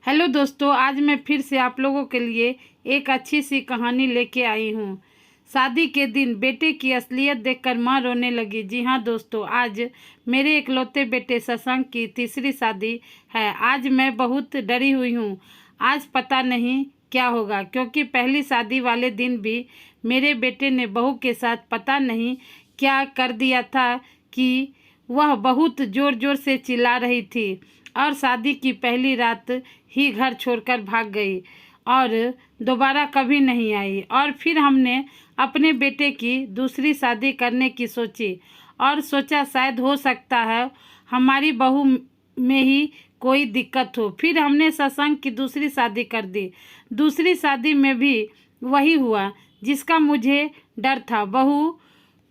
Hello दोस्तों, आज मैं फिर से आप लोगों के लिए एक अच्छी सी कहानी लेके आई हूँ। शादी के दिन बेटे की असलियत देखकर माँ रोने लगी। जी हाँ दोस्तों, आज मेरे इकलौते बेटे शशांक की तीसरी शादी है। आज मैं बहुत डरी हुई हूँ। आज पता नहीं क्या होगा, क्योंकि पहली शादी वाले दिन भी मेरे बेटे ने बहू के साथ पता नहीं क्या कर दिया था कि वह बहुत ज़ोर ज़ोर से चिल्ला रही थी और शादी की पहली रात ही घर छोड़कर भाग गई और दोबारा कभी नहीं आई। और फिर हमने अपने बेटे की दूसरी शादी करने की सोची और सोचा शायद हो सकता है हमारी बहू में ही कोई दिक्कत हो। फिर हमने शशांक की दूसरी शादी कर दी। दूसरी शादी में भी वही हुआ जिसका मुझे डर था। बहू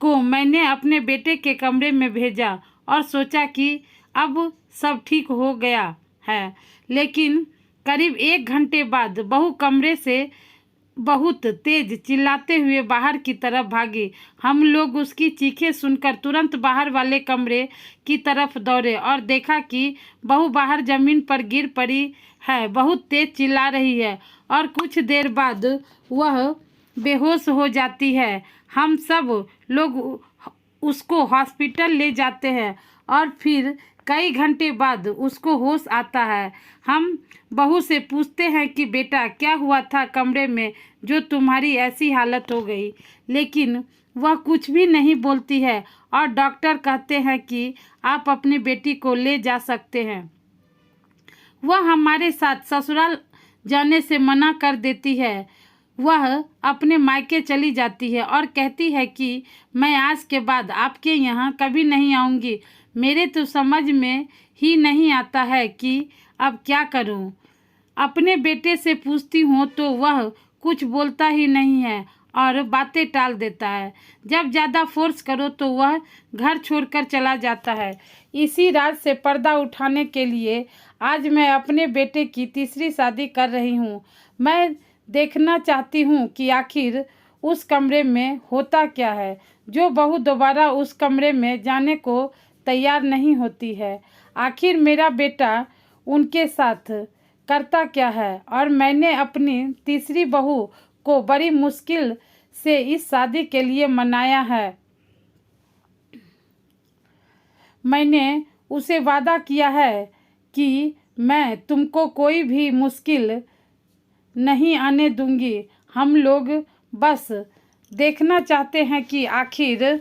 को मैंने अपने बेटे के कमरे में भेजा और सोचा कि अब सब ठीक हो गया है, लेकिन करीब 1 घंटे बाद बहू कमरे से बहुत तेज चिल्लाते हुए बाहर की तरफ भागी। हम लोग उसकी चीखें सुनकर तुरंत बाहर वाले कमरे की तरफ दौड़े और देखा कि बहू बाहर जमीन पर गिर पड़ी है, बहुत तेज चिल्ला रही है और कुछ देर बाद वह बेहोश हो जाती है। हम सब लोग उसको हॉस्पिटल ले जाते हैं और फिर कई घंटे बाद उसको होश आता है। हम बहू से पूछते हैं कि बेटा क्या हुआ था कमरे में जो तुम्हारी ऐसी हालत हो गई, लेकिन वह कुछ भी नहीं बोलती है और डॉक्टर कहते हैं कि आप अपनी बेटी को ले जा सकते हैं। वह हमारे साथ ससुराल जाने से मना कर देती है। वह अपने मायके चली जाती है और कहती है कि मैं आज के बाद आपके यहाँ कभी नहीं आऊँगी। मेरे तो समझ में ही नहीं आता है कि अब क्या करूं। अपने बेटे से पूछती हूँ तो वह कुछ बोलता ही नहीं है और बातें टाल देता है। जब ज़्यादा फोर्स करो तो वह घर छोड़कर चला जाता है। इसी राज से पर्दा उठाने के लिए आज मैं अपने बेटे की तीसरी शादी कर रही हूँ। मैं देखना चाहती हूँ कि आखिर उस कमरे में होता क्या है जो बहू दोबारा उस कमरे में जाने को तैयार नहीं होती है। आखिर मेरा बेटा उनके साथ करता क्या है और मैंने अपनी तीसरी बहू को बड़ी मुश्किल से इस शादी के लिए मनाया है। मैंने उसे वादा किया है कि मैं तुमको कोई भी मुश्किल नहीं आने दूंगी। हम लोग बस देखना चाहते हैं कि आखिर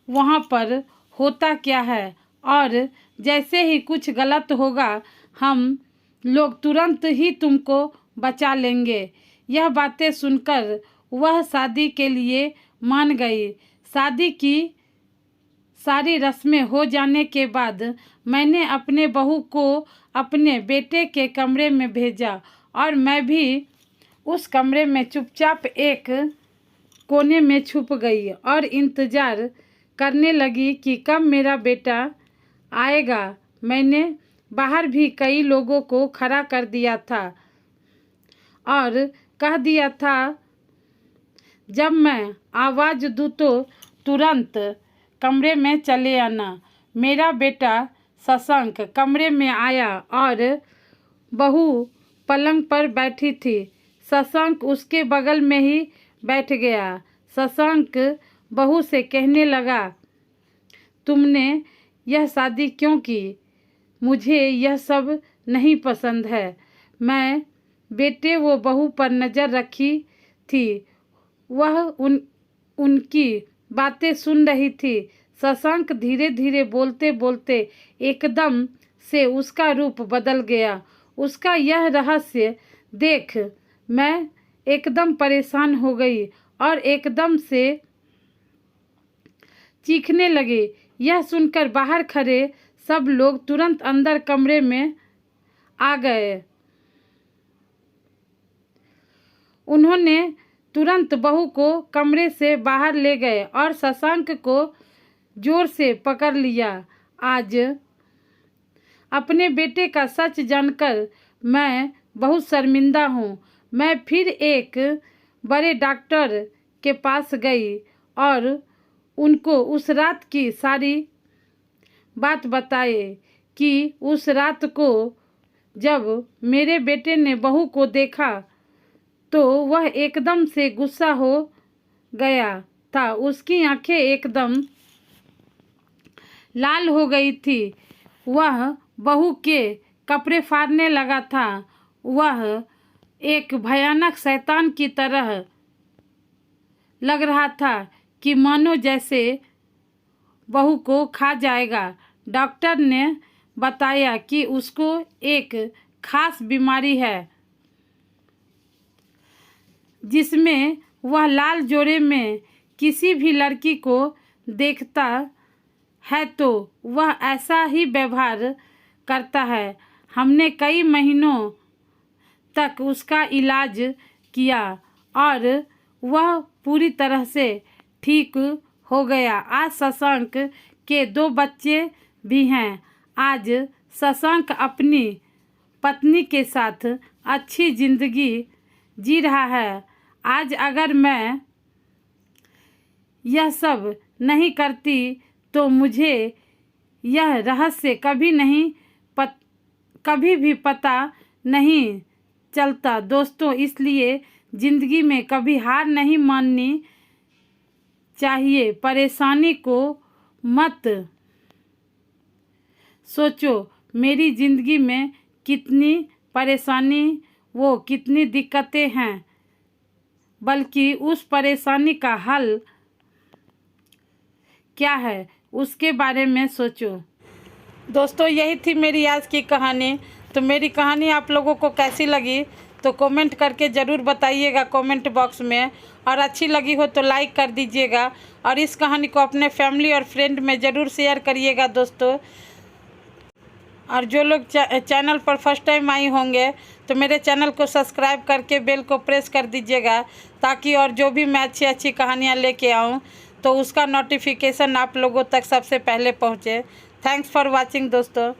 वहाँ पर होता क्या है और जैसे ही कुछ गलत होगा हम लोग तुरंत ही तुमको बचा लेंगे। यह बातें सुनकर वह शादी के लिए मान गई। शादी की सारी रस्में हो जाने के बाद मैंने अपने बहू को अपने बेटे के कमरे में भेजा और मैं भी उस कमरे में चुपचाप एक कोने में छुप गई और इंतज़ार करने लगी कि कब मेरा बेटा आएगा। मैंने बाहर भी कई लोगों को खड़ा कर दिया था और कह दिया था जब मैं आवाज़ दूँ तो तुरंत कमरे में चले आना। मेरा बेटा शशांक कमरे में आया और बहू पलंग पर बैठी थी। शशांक उसके बगल में ही बैठ गया। शशांक बहू से कहने लगा, तुमने यह शादी क्यों की? मुझे यह सब नहीं पसंद है। मैं बेटे वो बहू पर नज़र रखी थी। वह उनकी बातें सुन रही थी। शशांक धीरे धीरे बोलते बोलते एकदम से उसका रूप बदल गया। उसका यह रहस्य देख मैं एकदम परेशान हो गई और एकदम से चीखने लगी। यह सुनकर बाहर खड़े सब लोग तुरंत अंदर कमरे में आ गए। उन्होंने तुरंत बहू को कमरे से बाहर ले गए और शशांक को जोर से पकड़ लिया। आज अपने बेटे का सच जानकर मैं बहुत शर्मिंदा हूँ। मैं फिर एक बड़े डॉक्टर के पास गई और उनको उस रात की सारी बात बताए कि उस रात को जब मेरे बेटे ने बहू को देखा तो वह एकदम से गुस्सा हो गया था। उसकी आंखें एकदम लाल हो गई थी। वह बहू के कपड़े फाड़ने लगा था। वह एक भयानक शैतान की तरह लग रहा था कि मानो जैसे बहू को खा जाएगा। डॉक्टर ने बताया कि उसको एक खास बीमारी है जिसमें वह लाल जोड़े में किसी भी लड़की को देखता है तो वह ऐसा ही व्यवहार करता है। हमने कई महीनों तक उसका इलाज किया और वह पूरी तरह से ठीक हो गया। आज शशांक के 2 बच्चे भी हैं। आज शशांक अपनी पत्नी के साथ अच्छी जिंदगी जी रहा है। आज अगर मैं यह सब नहीं करती तो मुझे यह रहस्य कभी भी पता नहीं चलता। दोस्तों, इसलिए ज़िंदगी में कभी हार नहीं माननी चाहिए। परेशानी को मत सोचो मेरी ज़िंदगी में कितनी परेशानी वो कितनी दिक्कतें हैं, बल्कि उस परेशानी का हल क्या है उसके बारे में सोचो। दोस्तों, यही थी मेरी आज की कहानी। तो मेरी कहानी आप लोगों को कैसी लगी तो कमेंट करके ज़रूर बताइएगा कमेंट बॉक्स में। और अच्छी लगी हो तो लाइक कर दीजिएगा और इस कहानी को अपने फैमिली और फ्रेंड में ज़रूर शेयर करिएगा दोस्तों। और जो लोग चैनल पर फर्स्ट टाइम आई होंगे तो मेरे चैनल को सब्सक्राइब करके बेल को प्रेस कर दीजिएगा, ताकि और जो भी मैं अच्छी अच्छी कहानियाँ लेके आऊँ तो उसका नोटिफिकेशन आप लोगों तक सबसे पहले पहुँचे। थैंक्स फॉर वॉचिंग दोस्तों।